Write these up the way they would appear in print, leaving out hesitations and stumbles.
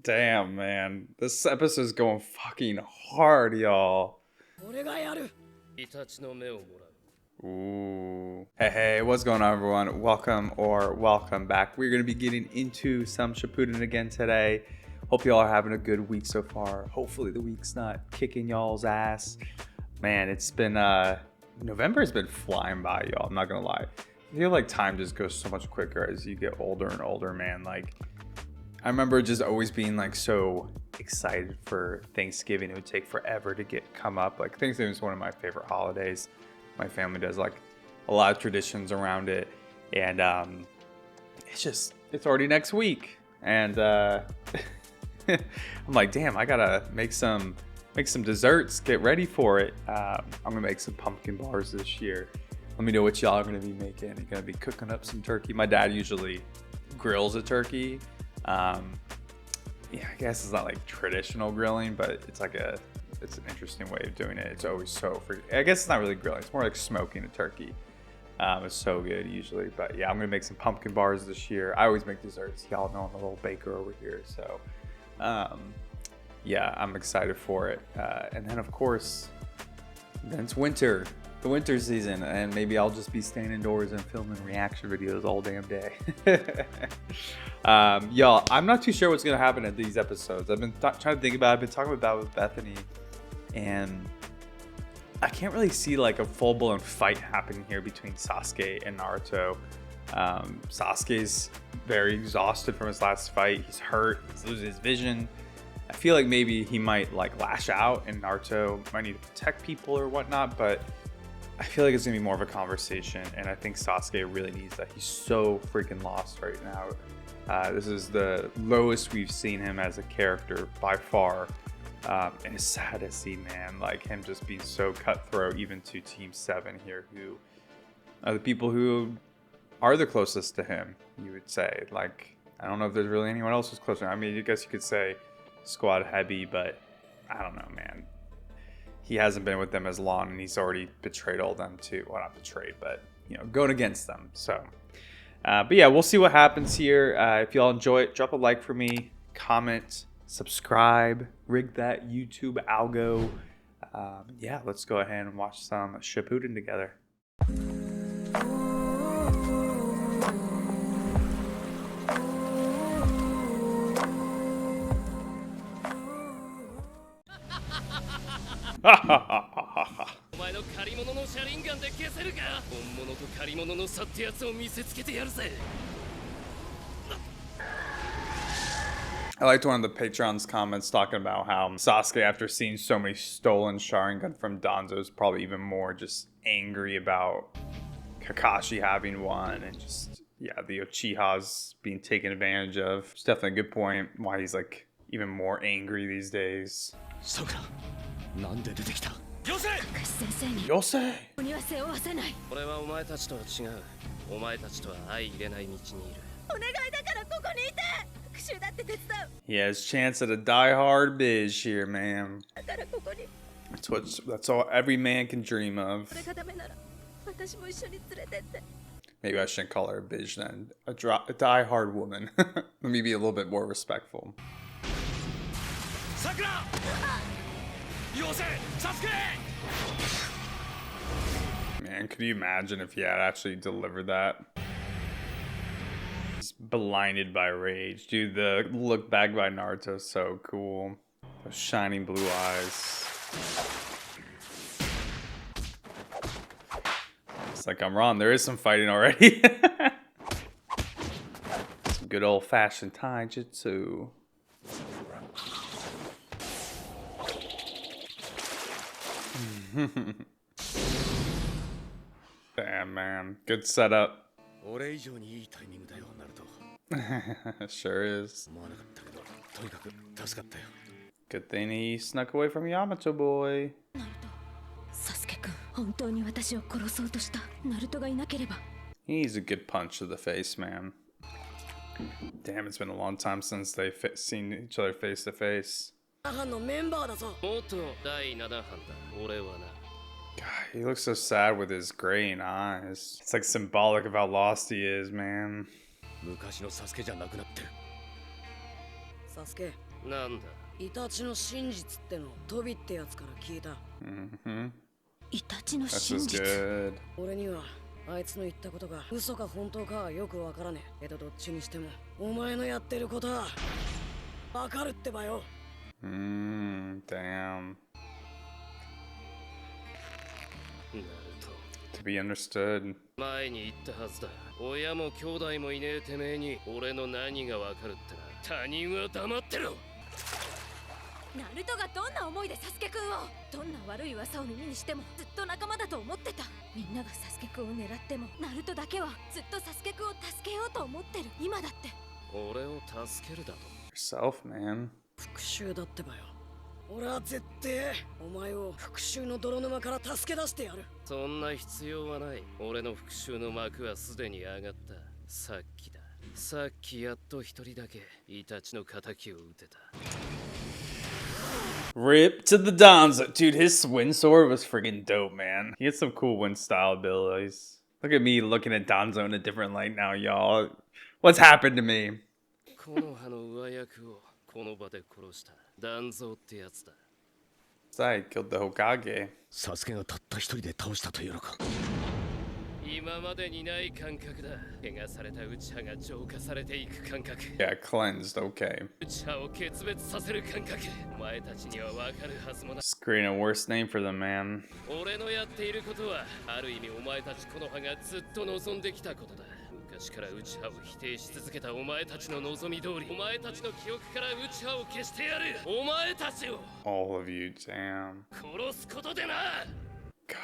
Damn, man. This episode's going fucking hard, y'all. Ooh. Hey, what's going on, everyone? Welcome back. We're going to be getting into some Shippuden again today. Hope y'all are having a good week so far. Hopefully the week's not kicking y'all's ass. Man, it's been, November has been flying by, y'all. I'm not going to lie. I feel like time just goes so much quicker as you get older and older, man. Like, I remember just always being like so excited for Thanksgiving. It would take forever to come up. Like, Thanksgiving is one of my favorite holidays. My family does like a lot of traditions around it, and it's already next week, and I'm like, damn, I gotta make some desserts, get ready for it. I'm gonna make some pumpkin bars this year. Let me know what y'all are gonna be making. You're gonna be cooking up some turkey. My dad usually grills a turkey. Yeah, I guess it's not like traditional grilling, but it's an interesting way of doing it. It's always so free. I guess it's not really grilling. It's more like smoking a turkey. It's so good usually. But yeah, I'm gonna make some pumpkin bars this year. I always make desserts. Y'all know I'm a little baker over here. So yeah, I'm excited for it. And then of course, then it's winter. The winter season, and maybe I'll just be staying indoors and filming reaction videos all damn day. Y'all, I'm not too sure what's gonna happen in these episodes. I've been trying to think about it. I've been talking about it with Bethany, and I can't really see like a full-blown fight happening here between Sasuke and Naruto. Sasuke's very exhausted from his last fight. He's hurt. He's losing his vision. I feel like maybe he might like lash out, and Naruto might need to protect people or whatnot, but I feel like it's gonna be more of a conversation, and I think Sasuke really needs that. He's so freaking lost right now. This is the lowest we've seen him as a character by far, and it's sad to see, man, like him just being so cutthroat, even to Team 7 here, who are the people who are the closest to him, you would say. Like, I don't know if there's really anyone else who's closer. I mean, I guess you could say Squad Heavy, but I don't know, man. He hasn't been with them as long, and he's already betrayed all of them too. Well, not betrayed, but, you know, going against them. So, but yeah, we'll see what happens here. If y'all enjoy it, drop a like for me, comment, subscribe, rig that YouTube algo. Yeah, let's go ahead and watch some Shippuden together. I liked one of the Patreon's comments talking about how Sasuke, after seeing so many stolen Sharingan from Danzo, is probably even more just angry about Kakashi having one, and just, yeah, the Uchihas being taken advantage of. It's definitely a good point why he's like even more angry these days. Yosei! He has chance at a die-hard biz here, man. That's all every man can dream of. Maybe I shouldn't call her a bitch then. A die-hard woman. Let me be a little bit more respectful. Man, could you imagine if he had actually delivered that? He's blinded by rage. Dude, the look back by Naruto is so cool. Those shining blue eyes. It's like I'm wrong. There is some fighting already. Some good old-fashioned taijutsu. Damn, man. Good setup. Sure is. Good thing he snuck away from Yamato boy. He needs a good punch to the face, man. Damn, it's been a long time since they've seen each other face to face. God, he looks so sad with his graying eyes. It's like symbolic of how lost he is, man. なんだ。イタチの真実ってのトビってやつから聞いた。イタチの真実。俺にはあいつの言ったことが嘘か本当かはよくわからねえ。けどどっちにしてもお前のやってることはわかるってばよ。Damn. To be understood. 前に言ったはずだ。親も兄弟もいねえてめえに俺の何がわかるってな。他人は黙ってろ。ナルトがどんな思いでサスケくんを、どんな悪い噂を耳にしてもずっと仲間だと思ってた。みんながサスケくんを狙ってもナルトだけはずっとサスケくんを助けようと思ってる。今だって俺を助けるだと。 Yourself, man. 復讐だってばよ。俺は絶対お前を復讐の泥沼から助け出してやる。そんな必要はない。俺の復讐の幕はすでに上がった。さっきだ。さっきやっと一人だけイタチの仇を撃てた。Rip to the Donzo. Dude, his wind sword was freaking dope, man. He had some cool wind style abilities. Look at me looking at Donzo in a different light now, y'all. What's happened to me? この葉の上役をこの場で殺したDonzoってやつだ。I killed the Hokage. サスケがたった一人で倒したというのか。今までにない感覚だ。怪我された内葉が浄化されていく感覚。Yeah, cleansed, okay. 内葉を決別させる感覚。お前たちにはわかるはずもない。Just creating a worse name for them, man. 俺のやっていることはある意味お前たちこの葉がずっと望んできたことだ。昔から内葉を否定し続けたお前たちの望み通り、お前たちの記憶から内葉を消してやる。お前たちを All of you, damn. 殺すことでな。 God,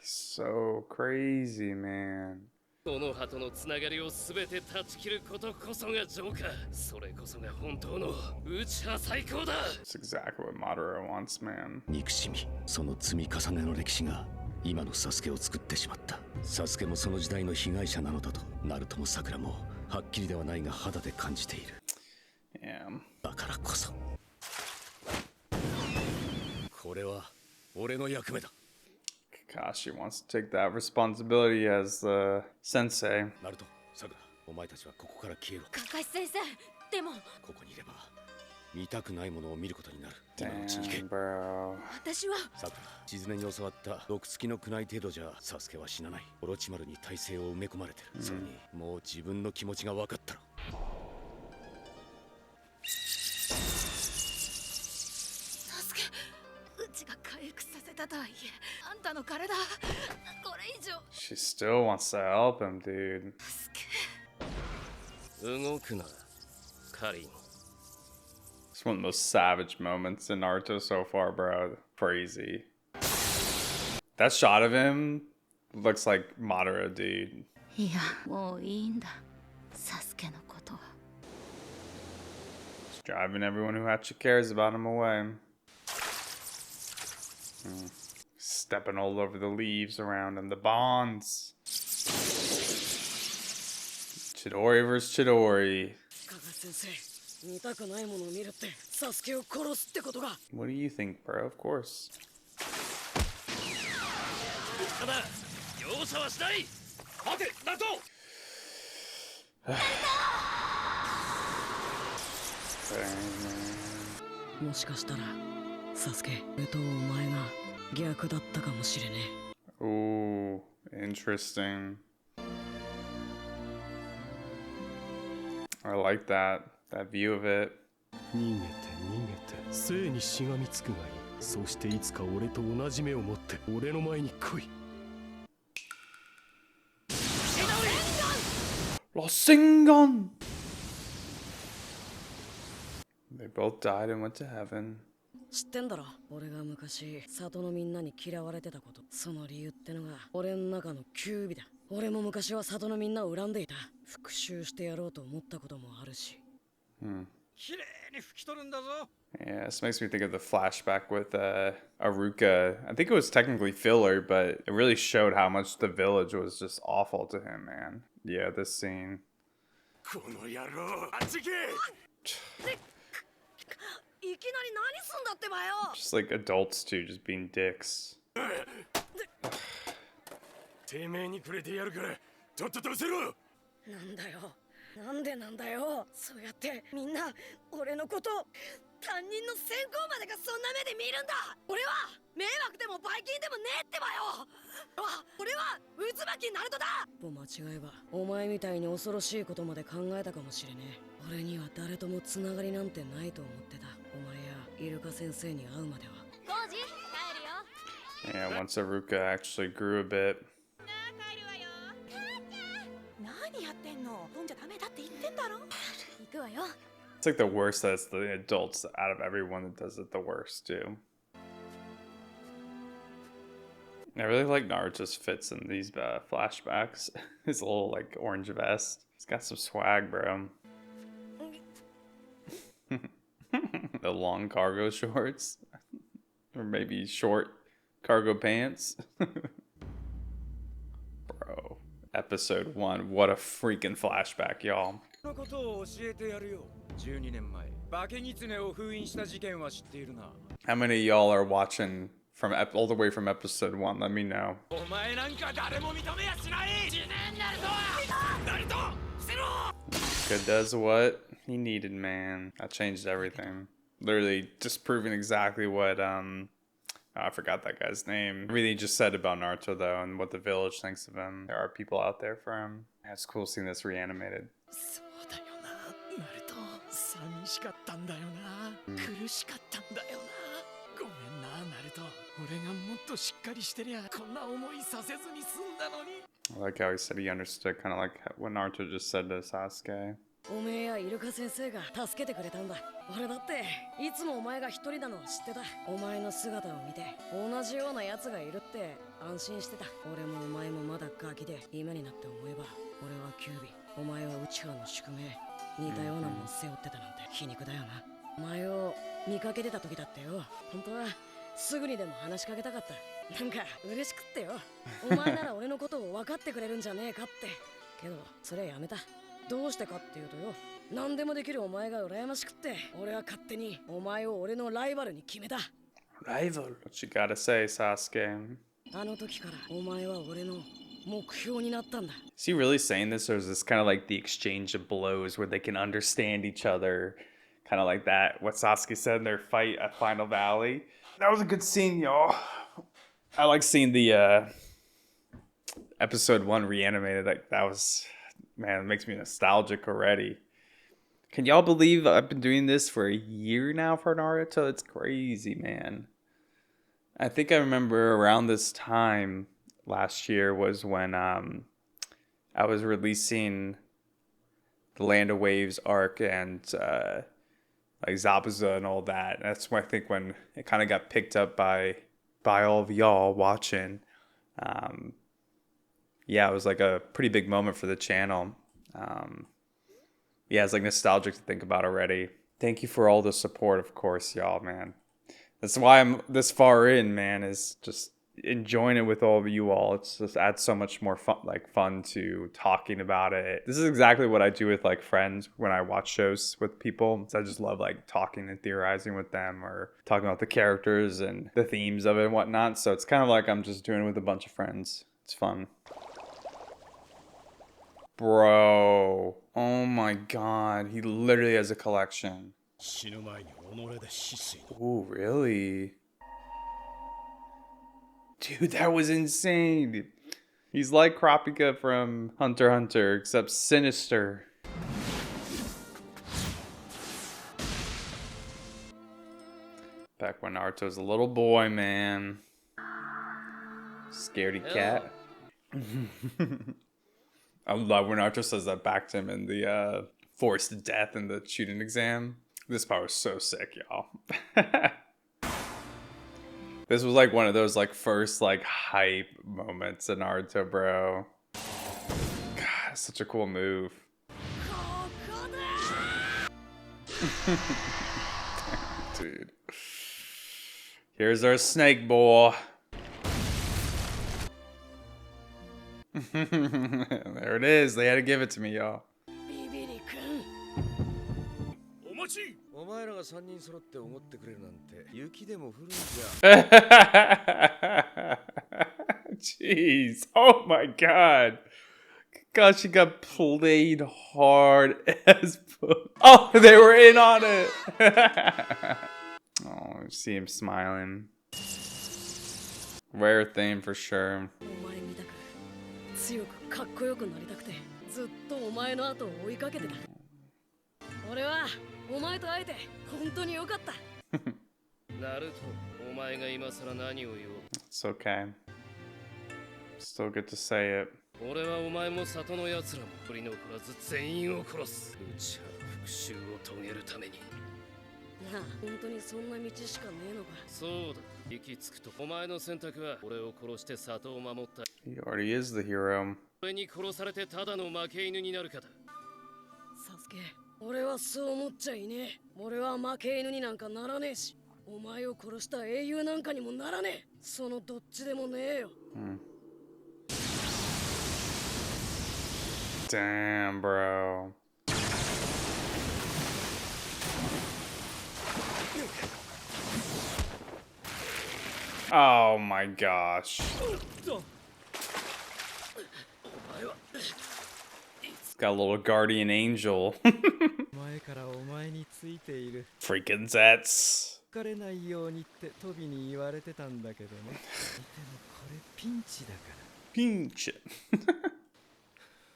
he's so crazy, man. この葉とのつながりをすべて断ち切ることこそが浄化。それこそが本当の内葉最高だ。 That's exactly what Madara wants, man. 憎しみ、その積み重ねの歴史が今のサスケを作ってしまった。サスケもその時代の被害者なのだと、ナルトもサクラもはっきりではないが肌で感じている。Yeah. だからこそこれは俺の役目だ。Kakashi wants to take that responsibility as the sensei. ナルト、サクラ、お前たちはここから消えろ。カカシ先生、でもここにいれば見たくないものを見ることになる。今のうちに行け。 Damn, bro. 私はサクラ、地図に教わった毒付きの宮内程度じゃサスケは死なない。オロチマルに体勢を埋め込まれてる。それにもう自分の気持ちが分かったろ。サスケ、うちが回復させたとはいえ、あんたの体これ以上。 She still wants to help him, dude. サスケ、動くな、カリン。 It's one of the most savage moments in Naruto so far, bro. Crazy. That shot of him looks like Madara, dude. いや、もういいんだ。サスケのことは。 Just driving everyone who actually cares about him away. Stepping all over the leaves around him. The bonds. Chidori versus Chidori. 加賀先生、見たくないものを見るってサスケを殺すってことが。 What do you think, bro? Of course. ただ、容赦はしない。待て、ナルト。もしかしたらサスケ、お前が逆だったかもしれねえ。 Ooh, interesting. I like that view of it. 逃げて逃げて生にしがみつくがいい。そしていつか俺と同じ目を持って俺の前に来い。 Rasengan! They both died and went to heaven. 知ってんだろ、俺が昔里のみんなに嫌われてたこと。その理由ってのが俺の中のキュービだ。俺も昔は里のみんなを恨んでいた。復讐してやろうと思ったこともあるし。綺麗に拭き取るんだぞ。 Yeah, this makes me think of the flashback with Aruka. I think it was technically filler, but it really showed how much the village was just awful to him, man. Yeah, this scene. この野郎、あっち行け。いきなり何すんだってばよ。 Just like adults too, just being dicks. てめえにくれてやるからとっとと失せろ。なんだよ、なんでなんだよ。そうやってみんな俺のこと担任の選考までがそんな目で見るんだ。俺は迷惑でもバイキンでもねえってばよ。俺は渦巻きナルトだ。一歩間違えばお前みたいに恐ろしいことまで考えたかもしれねえ。俺には誰ともつながりなんてないと思ってた。お前やイルカ先生に会うまでは。コージ帰るよ。 Yeah, once Aruka actually grew a bit. 何やってんの。飛んじゃダメだって言ってんだろ。行くわよ。 It's like the worst that's the adults out of everyone that does it the worst too. I really like Naruto's fits in these flashbacks. His little like orange vest. He's got some swag, bro. The long cargo shorts. Or maybe short cargo pants. Bro. Episode 1. What a freaking flashback, y'all. How many of y'all are watching from all the way from episode 1? Let me know. Good does what he needed, man. That changed everything. Literally just proving exactly what I forgot that guy's name. Everything he just said about Naruto though, and what the village thinks of him. There are people out there for him. Yeah, it's cool seeing this reanimated. I like how he said he understood, kind of like what Naruto just said to Sasuke. おめえやイルカ先生が助けてくれたんだ。俺だっていつもお前が一人なのは知ってた。お前の姿を見て同じような奴がいるって安心してた。俺もお前もまだガキで今になって思えば、俺はキュービ、お前は内葉の宿命、似たようなもん背負ってたなんて皮肉だよな。お前を見かけてた時だってよ、本当はすぐにでも話しかけたかった。なんか嬉しくってよ。お前なら俺のことを分かってくれるんじゃねえかって。けどそれやめた。どうしてかっていうとよ、何でもできるお前が羨ましくって、俺は勝手にお前を俺のライバルに決めた。Rival? What you gotta say, Sasuke? あの時からお前は俺の目標になったんだ。Is he really saying this, or is this kind of like the exchange of blows where they can understand each other? Kind of like that, what Sasuke said in their fight at Final Valley. That was a good scene, y'all. I like seeing the episode 1 reanimated. Like that was, man, it makes me nostalgic already. Can y'all believe I've been doing this for a year now for Naruto? It's crazy, man. I think I remember around this time last year was when I was releasing the Land of Waves arc and like Zabuza and all that. That's when I think when it kind of got picked up by all of y'all watching. Yeah, it was like a pretty big moment for the channel. Yeah, it's like nostalgic to think about already. Thank you for all the support, of course, y'all, man. That's why I'm this far in, man, is just enjoying it with all of you all. It's just adds so much more fun to talking about it. This is exactly what I do with like friends when I watch shows with people. So I just love like talking and theorizing with them or talking about the characters and the themes of it and whatnot. So it's kind of like I'm just doing it with a bunch of friends. It's fun. Bro, oh my god, he literally has a collection. Ooh, really? Dude, that was insane. He's like Kurapika from Hunter x Hunter, except sinister. Back when Naruto's a little boy, man. Scaredy cat. I love when Naruto says that back to him in the forced death in the Shippuden exam. This part was so sick, y'all. This was like one of those like first like hype moments in Naruto, bro. God, such a cool move. Dude. Here's our snake boy. There it is. They had to give it to me, y'all. Jeez. Oh my god. God, she got played hard as fuck. Oh, they were in on it. Oh, see him smiling. Rare thing for sure. お前みたく強くかっこよくなりたくてずっとお前の後を追いかけてた。俺はお前と会えて本当によかった。ナルト、お前が今更何を言おう。 It's okay. Still good to say it. 俺はお前も里の奴らも取り残らず全員を殺す。内原復讐を遂げるために。なあ、本当にそんな道しかねえのか。そうだ。行き着くとお前の選択は俺を殺して里を守った。 He already is the hero. 俺に殺されてただの負け犬になるかだ。サスケ、俺はそう思っちゃいねえ。俺は負け犬になんかならねえし、お前を殺した英雄なんかにもならねえ。そのどっちでもねえよ。Damn, bro. Oh my gosh. Got a little guardian angel. 前からお前についている。 Freaking Zets. 疲れないようにってトビに言われてたんだけどね。でもこれピンチだから。 Pinch.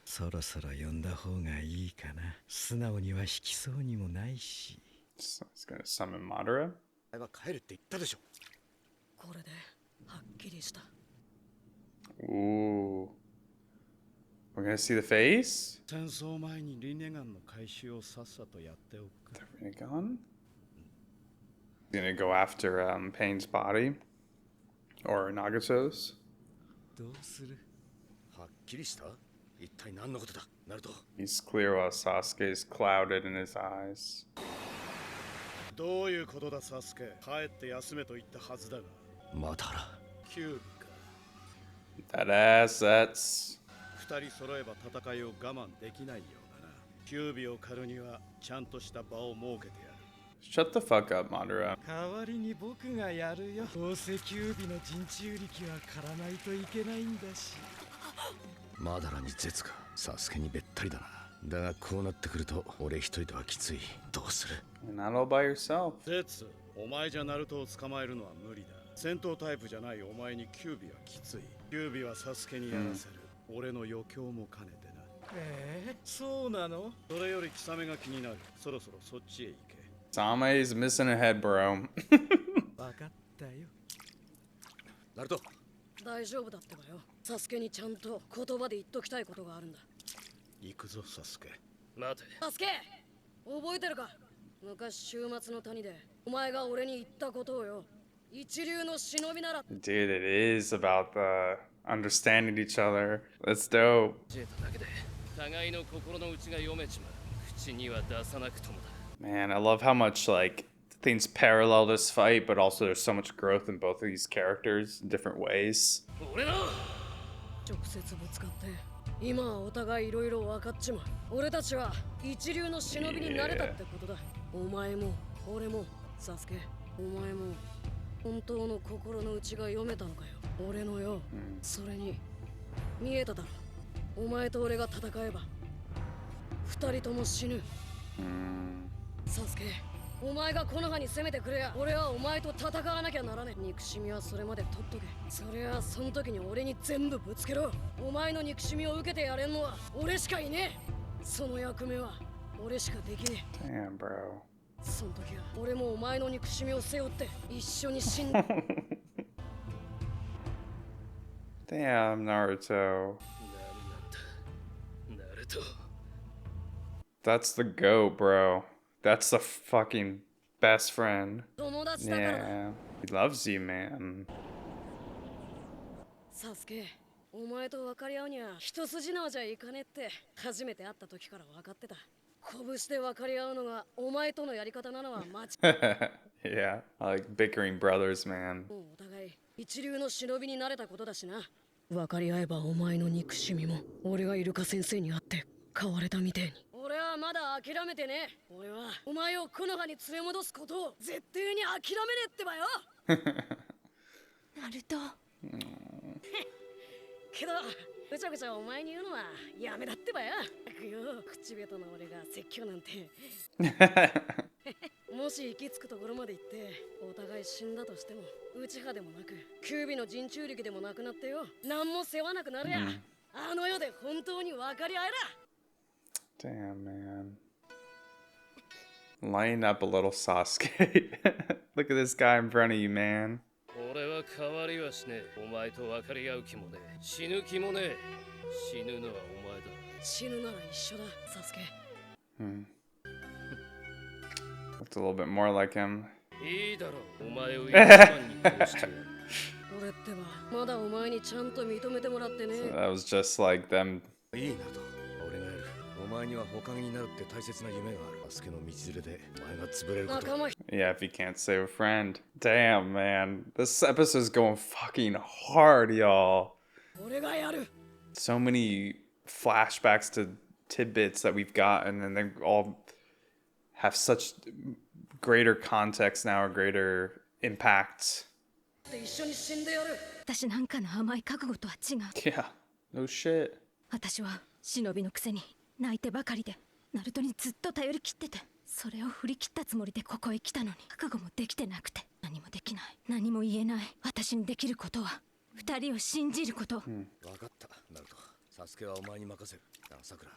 そろそろ呼んだ方がいいかな。素直には引きそうにもないし。 So he's gonna summon Madara. お前は帰るって言ったでしょ。これではっきりした。 Ooh. We're gonna see the face? 戦争前にリネガンの回収をさっさとやっておくか。 The Rinnegan? He's gonna go after Pain's body. Or Nagato's. どうする？はっきりした？一体何のことだ、ナルト。 He's clear while Sasuke's clouded in his eyes. どういうことだサスケ。帰って休めと言ったはずだが。まだら。キュービか。 That ass, that's... 二人揃えば戦いを我慢できないようだな。キュービを狩るにはちゃんとした場を設けてやる。 Shut the fuck up, Madara. 代わりに僕がやるよ。どうせキュービの陣中力は狩らないといけないんだし。まだらに絶か。サスケにべったりだな。だがこうなってくると俺一人ではきつい。どうする？ You're not all by yourself. 絶、お前じゃナルトを捕まえるのは無理だ。戦闘タイプじゃないお前にキュービはきつい。キュービはサスケにやらせる。俺の余興も兼ねてな。そうなの？それより貴様が気になる。そろそろそっちへ行け。 Samae's missing a head, bro. わかったよ。ナルト。大丈夫だってばよ。サスケにちゃんと言葉で言っときたいことがあるんだ。行くぞサスケ。待て。サスケ、覚えてるか？昔週末の谷でお前が俺に言ったことをよ。一流の忍びなら。 Dude, it is about the understanding each other. That's dope. 教えただけで互いの心の内が読めちまう。口には出さなくともだ。 Man, I love how much, like, things parallel this fight, but also there's so much growth in both of these characters in different ways. 俺の直接ぶつかって今はお互いいろいろ分かっちまう。俺たちは一流の忍びになれたってことだ。お前も俺もサスケ、お前も本当の心の内が読めたのかよ。俺のよ、それに見えただろ。お前と俺が戦えば二人とも死ぬ。サスケ、お前がこの葉に攻めてくれや。俺はお前と戦わなきゃならねえ。憎しみはそれまで取っとけ。それはその時に俺に全部ぶつけろ。お前の憎しみを受けてやれんのは俺しかいねえ。その役目は俺しかできねえ。 Damn, bro. その時は俺もお前の憎しみを背負って一緒に死ん Damn, Naruto. ナルト。 That's the GOAT, bro. That's the fucking best friend. 友達だからだ。 Yeah. He loves you, man. サスケ、お前と分かり合うには一筋縄じゃいかねえって初めて会った時から分かってた。拳で分かり合うのがお前とのやり方なのは間違 Yeah. I like bickering brothers, man. もうお互い一流の忍びになれたことだしな。分かり合えばお前の憎しみも俺がイルカ先生に会って変われたみてえに。俺はまだ諦めてね。俺はお前をこの葉に連れ戻すことを絶対に諦めねえってばよ。ナルト。けどぐちゃぐちゃお前に言うのはやめだってばや。くよ、口下手な俺が説教なんて。もし行き着くところまで行ってお互い死んだとしても内派でもなくキュービの人中力でもなくなってよ、何も世話なくなるや、あの世で本当に分かり合えら。 Damn, man. Lighten up a little, Sasuke. Look at this guy in front of you, man. 俺は変わりはしねえ。お前と分かり合う気もねえ。死ぬ気もねえ。死ぬのはお前だ。死ぬなら一緒だ、サスケ。Looks a little bit more like him. いいだろう。お前を一番に殺してやる。俺ってばまだお前にちゃんと認めてもらってね。 So that was just like them. いいなと俺がやる。お前には他になるって大切な夢がある。サスケの道連れでお前が潰れること。仲間。 Yeah, if you can't save a friend. Damn, man. This episode's going fucking hard, y'all. 俺がやる。 So many flashbacks to tidbits that we've gotten, and they all have such greater context now, or greater impact. 一緒に死んでやる。私なんかの甘い覚悟とは違う。 Yeah, no shit. 私は忍びのくせに泣いてばかりでナルトにずっと頼り切ってて、それを振り切ったつもりでここへ来たのに覚悟もできてなくて、何もできない、何も言えない。私にできることは二人を信じること。分かったナルト。サスケはお前に任せる。さくら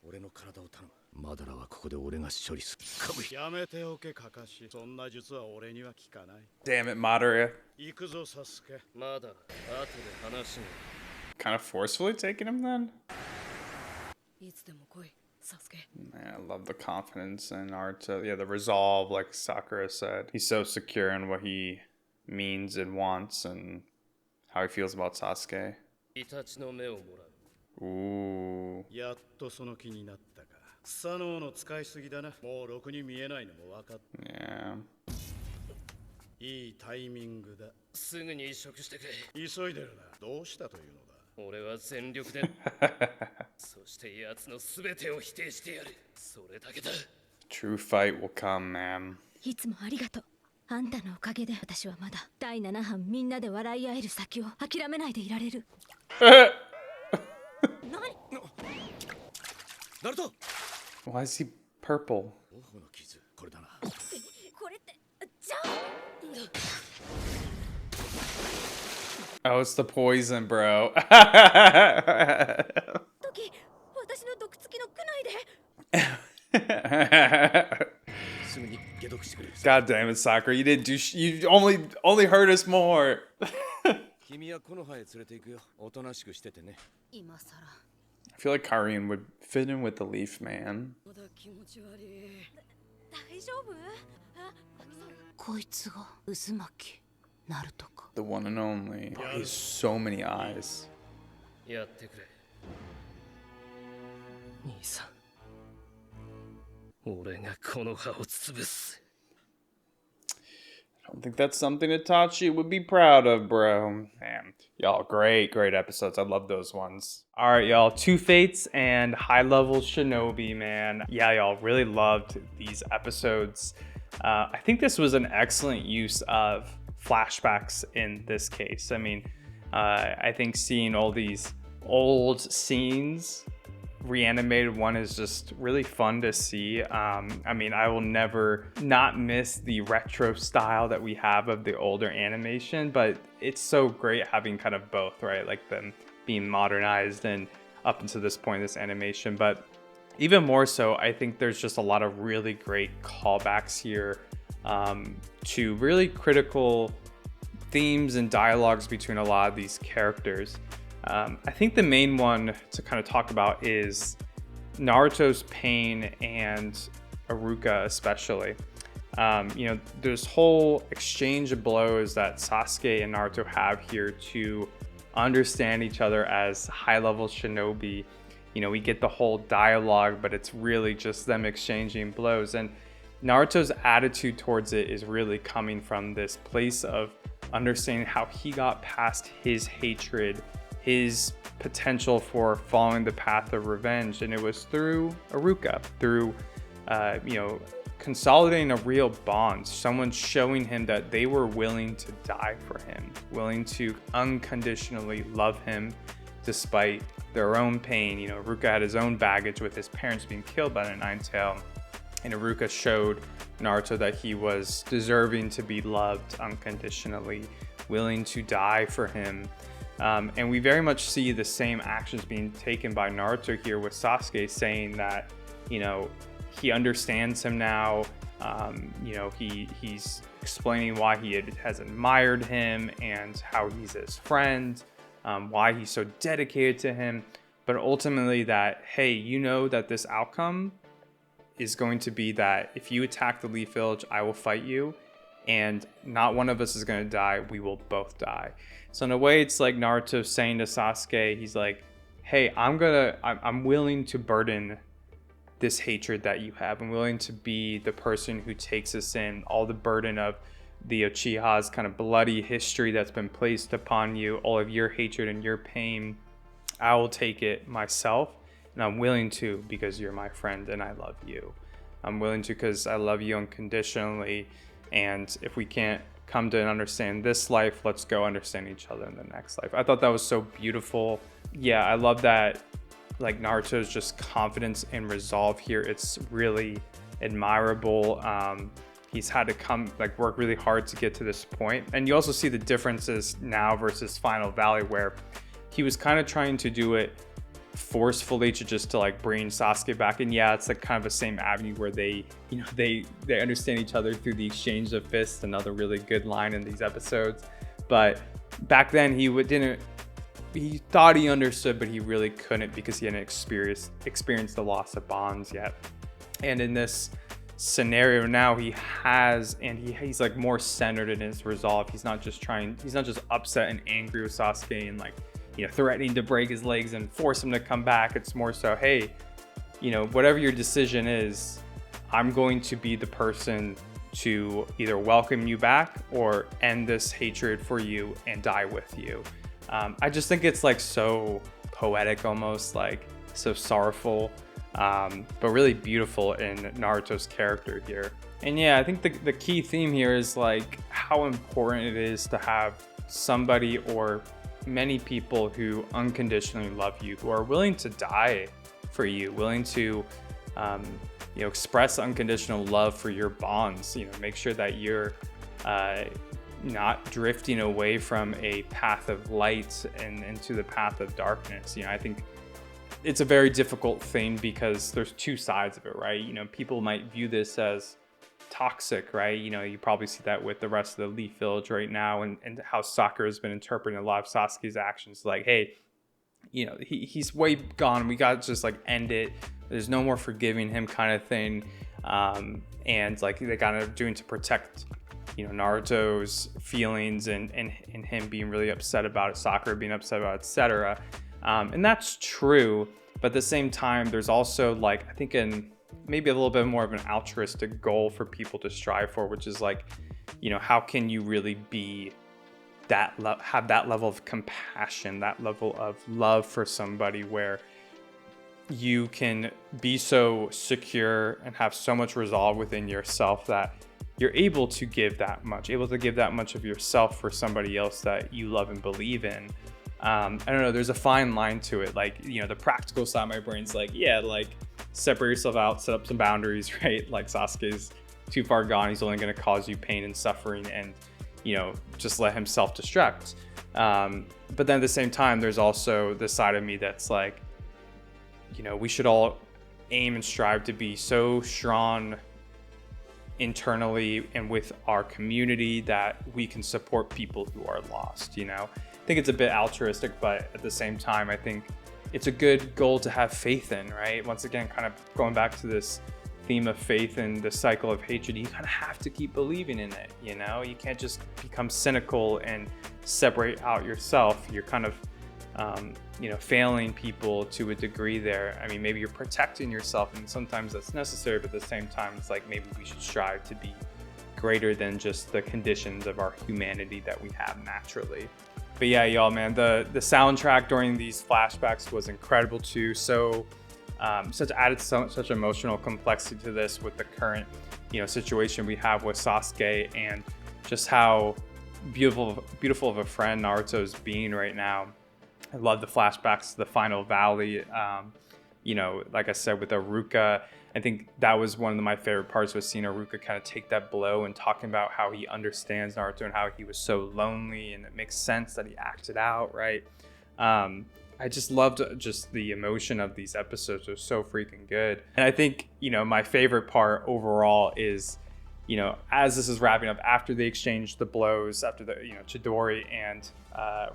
俺の体を頼む。マダラはここで俺が処理する。かぶりやめておけカカシ。そんな術は俺には効かない。 Damn it, Madara. 行くぞサスケ。まだ後で話が。 Kind of forcefully taking him then? いつでも来い、サスケ。 Man, I love the confidence in Naruto. Yeah, the resolve, like Sakura said. He's so secure in what he means and wants and how he feels about Sasuke. イタチの目をもらう。 Ooh. やっとその気になったか。草のの使いすぎだな。もうろくに見えないのも分かった。 Yeah. いいタイミングだ。すぐに移植してくれ。急いでるな。どうしたというのだ。俺は全力で。そして奴の全てを否定してやる。それだけだ。 True fight will come, man. いつもありがとう。あんたのおかげで私はまだ第7班みんなで笑い合える先を諦めないでいられる。ナルト Why is he purple? 頬の傷これだな。これってじゃあ Oh, it's the poison, bro. 時私の毒付きの区内ですぐに解毒してくれ。 God damn it, Sakura. You didn't do you only hurt us more. 君はこの葉へ連れて行くよ。おとなしくしててね。今さら I feel like Karin would fit in with the Leaf Man. まだ気持ち悪い。大丈夫？こいつが渦巻きナルトか。 The one and only. Oh, he has so many eyes. やってくれ。兄さん。俺がこの葉を潰す。 I don't think that's something Itachi would be proud of, bro. Man, y'all, great episodes. I love those ones. All right, y'all, Two Fates and High Level Shinobi, man. Yeah, y'all, really loved these episodes. I think this was an excellent use of flashbacks in this case. I mean, I think seeing all these old scenes reanimated one is just really fun to see. I mean, I will never not miss the retro style that we have of the older animation, but it's so great having kind of both, right? Like them being modernized and up until this point, this animation. But even more so, I think there's just a lot of really great callbacks here to really critical themes and dialogues between a lot of these characters. I think the main one to kind of talk about is Naruto's pain and Iruka especially. You know, this whole exchange of blows that Sasuke and Naruto have here to understand each other as high-level shinobi. You know, we get the whole dialogue, but it's really just them exchanging blows. And Naruto's attitude towards it is really coming from this place of understanding how he got past his hatred, his potential for following the path of revenge, and it was through Iruka, through you know, consolidating a real bond, someone showing him that they were willing to die for him, willing to unconditionally love him, despite their own pain. You know, Iruka had his own baggage with his parents being killed by the Nine-Tail, and Iruka showed Naruto that he was deserving to be loved unconditionally, willing to die for him. And we very much see the same actions being taken by Naruto here with Sasuke, saying that, you know, he understands him now. You know, he's explaining why he has admired him and how he's his friend, why he's so dedicated to him. But ultimately that, hey, you know that this outcome is going to be that if you attack the Leaf Village, I will fight you, and not one of us is going to die. We will both die. So in a way, it's like Naruto saying to Sasuke, he's like, hey, I'm willing to burden this hatred that you have. I'm willing to be the person who takes us in, all the burden of the Uchiha's kind of bloody history that's been placed upon you, all of your hatred and your pain. I will take it myself, and I'm willing to because you're my friend and I love you. I'm willing to because I love you unconditionally, and if we can't come to understand this life, let's go understand each other in the next life. I thought that was so beautiful. Yeah, I love that, like, Naruto's just confidence and resolve here. It's really admirable. He's had to work really hard to get to this point. And you also see the differences now versus Final Valley, where he was kind of trying to do it forcefully to just to like bring Sasuke back. And yeah, it's like kind of the same avenue where they, you know, they understand each other through the exchange of fists, another really good line in these episodes. But back then he thought he understood, but he really couldn't because he hadn't experienced the loss of bonds yet. And in this scenario now he has, and he's like more centered in his resolve. He's not just upset and angry with Sasuke and like, you know, threatening to break his legs and force him to come back. It's more so, hey, you know, whatever your decision is, I'm going to be the person to either welcome you back or end this hatred for you and die with you. I just think it's like so poetic, almost like so sorrowful, but really beautiful in Naruto's character here. And yeah, I think the key theme here is like how important it is to have somebody or many people who unconditionally love you, who are willing to die for you, willing to you know, express unconditional love for your bonds. You know, make sure that you're not drifting away from a path of light and into the path of darkness. You know, I think it's a very difficult thing because there's two sides of it, right? You know, people might view this as toxic, right? You know, you probably see that with the rest of the Leaf Village right now, and how Sakura has been interpreting a lot of Sasuke's actions. Like, hey, you know, he's way gone. We got to just like end it. There's no more forgiving him, kind of thing. And like they kind of doing to protect, you know, Naruto's feelings and him being really upset about it, Sakura being upset about it, etc. And that's true, but at the same time, there's also like, I think maybe a little bit more of an altruistic goal for people to strive for, which is like, you know, how can you really be have that level of compassion, that level of love for somebody where you can be so secure and have so much resolve within yourself that you're able to give that much of yourself for somebody else that you love and believe in. I don't know, there's a fine line to it. Like, you know, the practical side of my brain's like, yeah, like separate yourself out, set up some boundaries, right? Like Sasuke's too far gone. He's only going to cause you pain and suffering, and, you know, just let him self-destruct. But then at the same time, there's also the side of me that's like, you know, we should all aim and strive to be so strong internally and with our community that we can support people who are lost. You know, I think it's a bit altruistic, but at the same time, I think it's a good goal to have faith in, right? Once again, kind of going back to this theme of faith and the cycle of hatred, you kind of have to keep believing in it. You know, you can't just become cynical and separate out yourself. You're kind of you know, failing people to a degree there. I mean, maybe you're protecting yourself, and sometimes that's necessary, but at the same time, it's like maybe we should strive to be greater than just the conditions of our humanity that we have naturally. But yeah, y'all, man, the soundtrack during these flashbacks was incredible too. So such emotional complexity to this with the current, you know, situation we have with Sasuke, and just how beautiful of a friend Naruto's being right now. I love the flashbacks to the final valley. You know, like I said, with Aruka, I think that was one of my favorite parts, was seeing Aruka kind of take that blow and talking about how he understands Naruto and how he was so lonely, and it makes sense that he acted out, right? I just loved just the emotion of these episodes. It was so freaking good. And I think, you know, my favorite part overall is, you know, as this is wrapping up, after they exchange the blows, after the, you know, Chidori and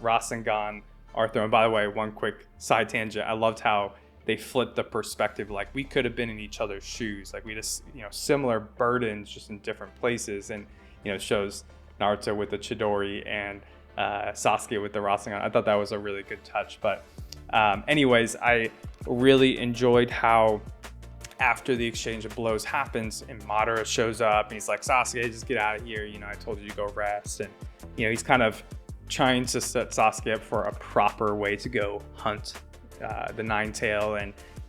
Rasengan are thrown. By the way, one quick side tangent. I loved how they flipped the perspective. Like, we could have been in each other's shoes. Like, we just, you know, similar burdens, just in different places. And, you know, it shows Naruto with the Chidori and Sasuke with the Rasengan. I thought that was a really good touch. But anyways, I really enjoyed how after the exchange of blows happens and Madara shows up and he's like, Sasuke, just get out of here. You know, I told you to go rest. And, you know, he's kind of trying to set Sasuke up for a proper way to go hunt the Nine-Tail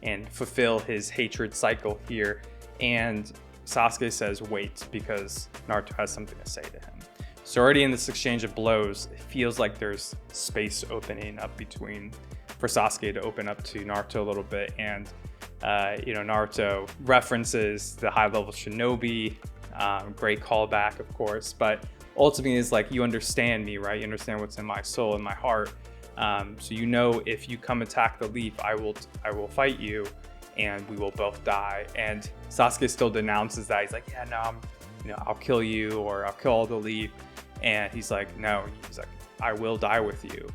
and fulfill his hatred cycle here. And Sasuke says, wait, because Naruto has something to say to him. So already in this exchange of blows, it feels like there's space opening up for Sasuke to open up to Naruto a little bit. And, you know, Naruto references the high-level Shinobi, great callback, of course, but ultimately is like, you understand me, right? You understand what's in my soul and my heart. So you know, if you come attack the leaf, I will fight you, and we will both die. And Sasuke still denounces that. He's like, yeah, no, I'll kill you, or I'll kill all the leaf. And he's like, no. He's like, I will die with you.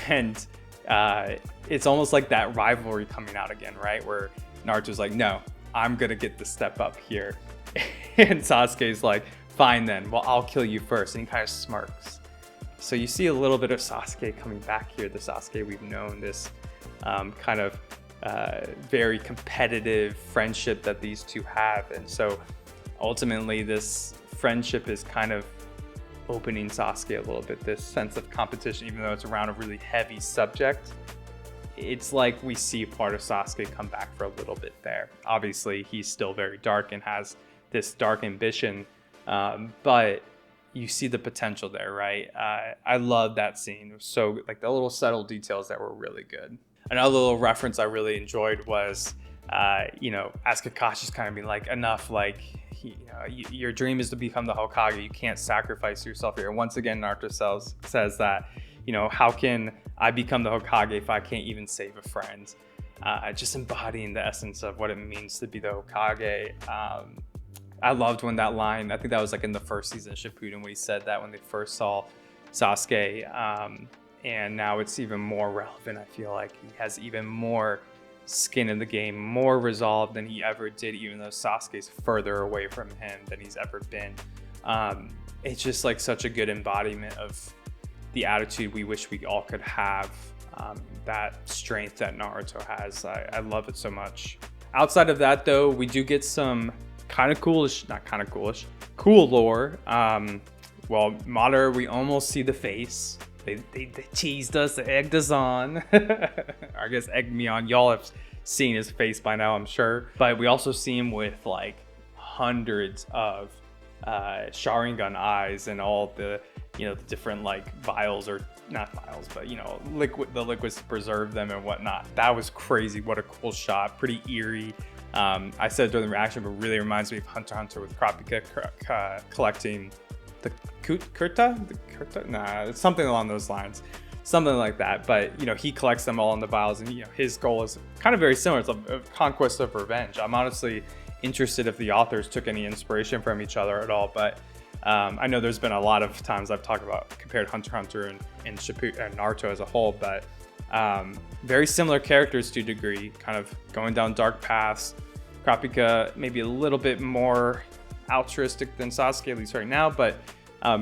And it's almost like that rivalry coming out again, right? Where Naruto's like, no, I'm gonna get the step up here. And Sasuke's like, fine then, well, I'll kill you first. And he kind of smirks. So you see a little bit of Sasuke coming back here, the Sasuke we've known, this kind of very competitive friendship that these two have. And so ultimately this friendship is kind of opening Sasuke a little bit, this sense of competition, even though it's around a really heavy subject. It's like we see part of Sasuke come back for a little bit there. Obviously, he's still very dark and has this dark ambition, but you see the potential there, right? I love that scene. It was so, like, the little subtle details that were really good. Another little reference I really enjoyed was, you know, as Kakashi's kind of being like, enough, like, your dream is to become the Hokage. You can't sacrifice yourself here. And once again, Naruto says that, you know, how can I become the Hokage if I can't even save a friend? Just embodying the essence of what it means to be the Hokage. I loved when that line, I think that was like in the first season of Shippuden, when he said that when they first saw Sasuke. And now it's even more relevant. I feel like he has even more skin in the game, more resolve than he ever did, even though Sasuke's further away from him than he's ever been. It's just like such a good embodiment of the attitude we wish we all could have, that strength that Naruto has. I love it so much. Outside of that, though, we do get some cool lore. Well, Madara, we almost see the face. They teased us, they egged us on. I guess egged me on. Y'all have seen his face by now, I'm sure. But we also see him with like hundreds of Sharingan eyes and all the, you know, the different like vials, or not vials, but, you know, the liquids to preserve them and whatnot. That was crazy. What a cool shot. Pretty eerie. I said during the reaction, but really reminds me of Hunter x Hunter with Kurapika collecting the Kurta? Nah, it's something along those lines. Something like that. But, you know, he collects them all in the vials, and, you know, his goal is kind of very similar. It's a conquest of revenge. I'm honestly interested if the authors took any inspiration from each other at all. But I know there's been a lot of times I've talked about, compared Hunter x Hunter and Shippuden and Naruto as a whole, but very similar characters to a degree, kind of going down dark paths. Kurapika maybe a little bit more altruistic than Sasuke, at least right now, but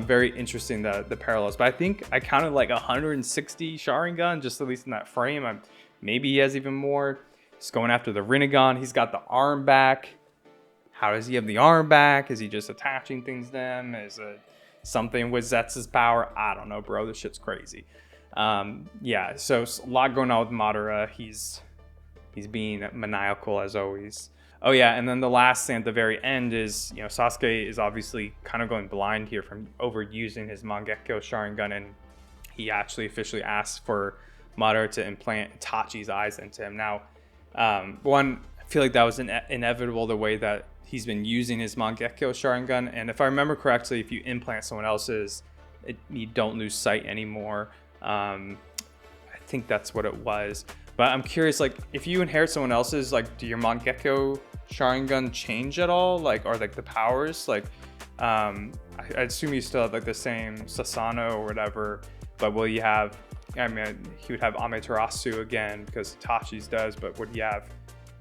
very interesting, the parallels. But I think I counted like 160 Sharingan, just at least in that frame. Maybe he has even more. He's going after the Rinnegan. He's got the arm back. How does he have the arm back? Is he just attaching things to them? Is it something with Zetz's power? I don't know, bro. This shit's crazy. Yeah, so a lot going on with Madara. He's being maniacal as always. Oh yeah, and then the last thing at the very end is, you know, Sasuke is obviously kind of going blind here from overusing his Mangekyo Sharingan, and he actually officially asks for Madara to implant Itachi's eyes into him. Now, one, I feel like that was inevitable the way that he's been using his Mangekyo Sharingan. And if I remember correctly, if you implant someone else's, you don't lose sight anymore. I think that's what it was. But I'm curious, like, if you inherit someone else's, like, do your Mangekyo Sharingan change at all? Like, or like the powers? Like, I assume you still have like the same Sasano or whatever, but will you have, I mean, he would have Amaterasu again because Itachi's does, but would he have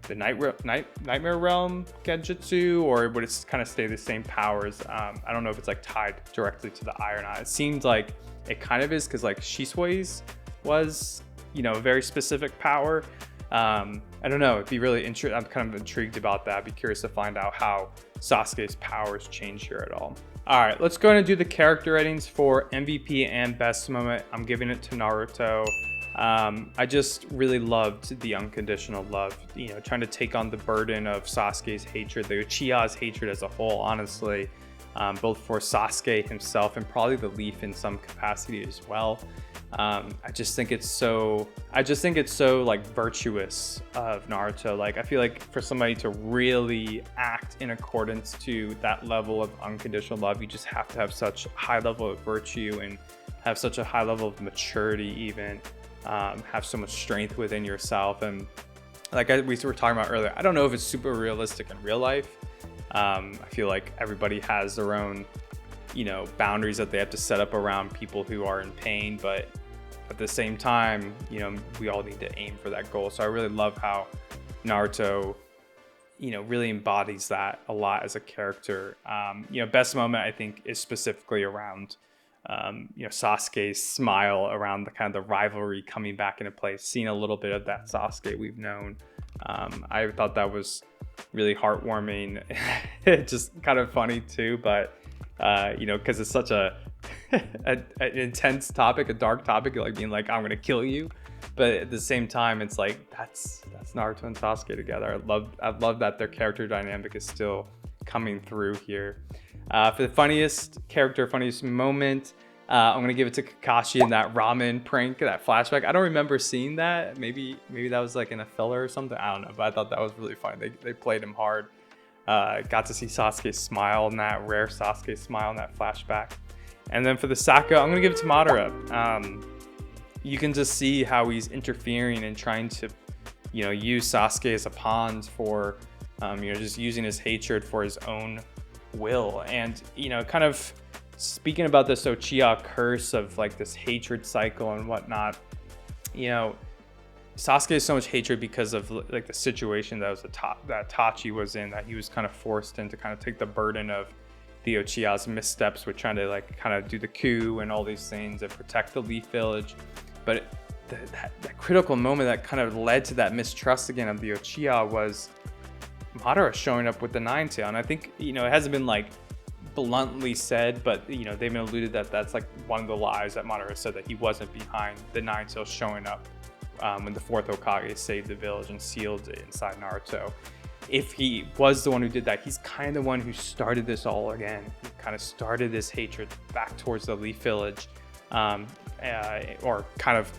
the Nightmare Realm Genjutsu, or would it kind of stay the same powers? I don't know if it's like tied directly to the eye or not. It seemed like it kind of is, because like Shisui's was, you know, a very specific power. I don't know. It'd be really interesting. I'm kind of intrigued about that. I'd be curious to find out how Sasuke's powers change here at all. All right, let's go ahead and do the character ratings for MVP and best moment. I'm giving it to Naruto. I just really loved the unconditional love, you know, trying to take on the burden of Sasuke's hatred, the Uchiha's hatred as a whole, honestly, both for Sasuke himself and probably the Leaf in some capacity as well. I just think it's so like virtuous of Naruto. Like, I feel like for somebody to really act in accordance to that level of unconditional love, you just have to have such a high level of virtue and have such a high level of maturity, even have so much strength within yourself. And like we were talking about earlier, I don't know if it's super realistic in real life. I feel like everybody has their own, you know, boundaries that they have to set up around people who are in pain, but at the same time, you know, we all need to aim for that goal. So I really love how Naruto, you know, really embodies that a lot as a character. You know, best moment I think is specifically around, you know, Sasuke's smile, around the kind of the rivalry coming back into place, seeing a little bit of that Sasuke we've known. I thought that was really heartwarming, just kind of funny too, but you know, because it's such an intense topic, a dark topic, like being like, I'm gonna kill you, but at the same time, it's like that's Naruto and Sasuke together. I love that their character dynamic is still coming through here. For the funniest moment, I'm gonna give it to Kakashi in that ramen prank, that flashback. I don't remember seeing that. Maybe that was like in a filler or something. I don't know, but I thought that was really funny. They played him hard. Got to see Sasuke smile, in that rare Sasuke smile in that flashback. And then for the Sokka, I'm gonna give it to Madara. You can just see how he's interfering and trying to, you know, use Sasuke as a pawn for, you know, just using his hatred for his own will. And, you know, kind of speaking about this Uchiha curse of like this hatred cycle and whatnot, you know, Sasuke has so much hatred because of like the situation that Itachi was in, that he was kind of forced in to kind of take the burden of the Uchiha's missteps with trying to like kind of do the coup and all these things and protect the Leaf Village. But that critical moment that kind of led to that mistrust again of the Uchiha was Madara showing up with the Nine Tail. And I think, you know, it hasn't been like bluntly said, but, you know, they've been alluded that that's like one of the lies that Madara said, that he wasn't behind the Nine Tail showing up when the fourth Hokage saved the village and sealed it inside Naruto. If he was the one who did that, he's kind of the one who started this all again. He kind of started this hatred back towards the Leaf Village, or kind of,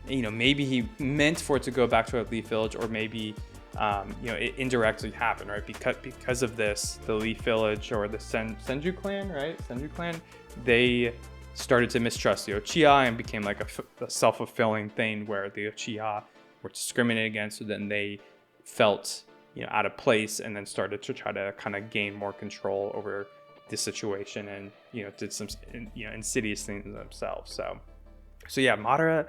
you know, maybe he meant for it to go back to the Leaf Village, or maybe, you know, it indirectly happened, right? Because of this, the Leaf Village, or the Senju clan, right? Senju clan, they started to mistrust the Uchiha and became like a self-fulfilling thing where the Uchiha were discriminated against, so then they felt, you know, out of place, and then started to try to kind of gain more control over the situation, and, you know, did some, you know, insidious things themselves. So yeah, Madara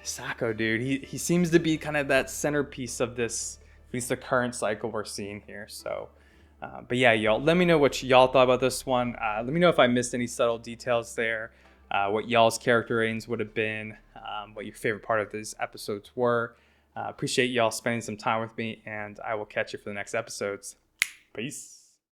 Sako, dude, he seems to be kind of that centerpiece of this, at least the current cycle we're seeing here. So but yeah, y'all, let me know what y'all thought about this one. Let me know if I missed any subtle details there, what y'all's character ratings would have been, what your favorite part of these episodes were. Appreciate y'all spending some time with me, and I will catch you for the next episodes. Peace.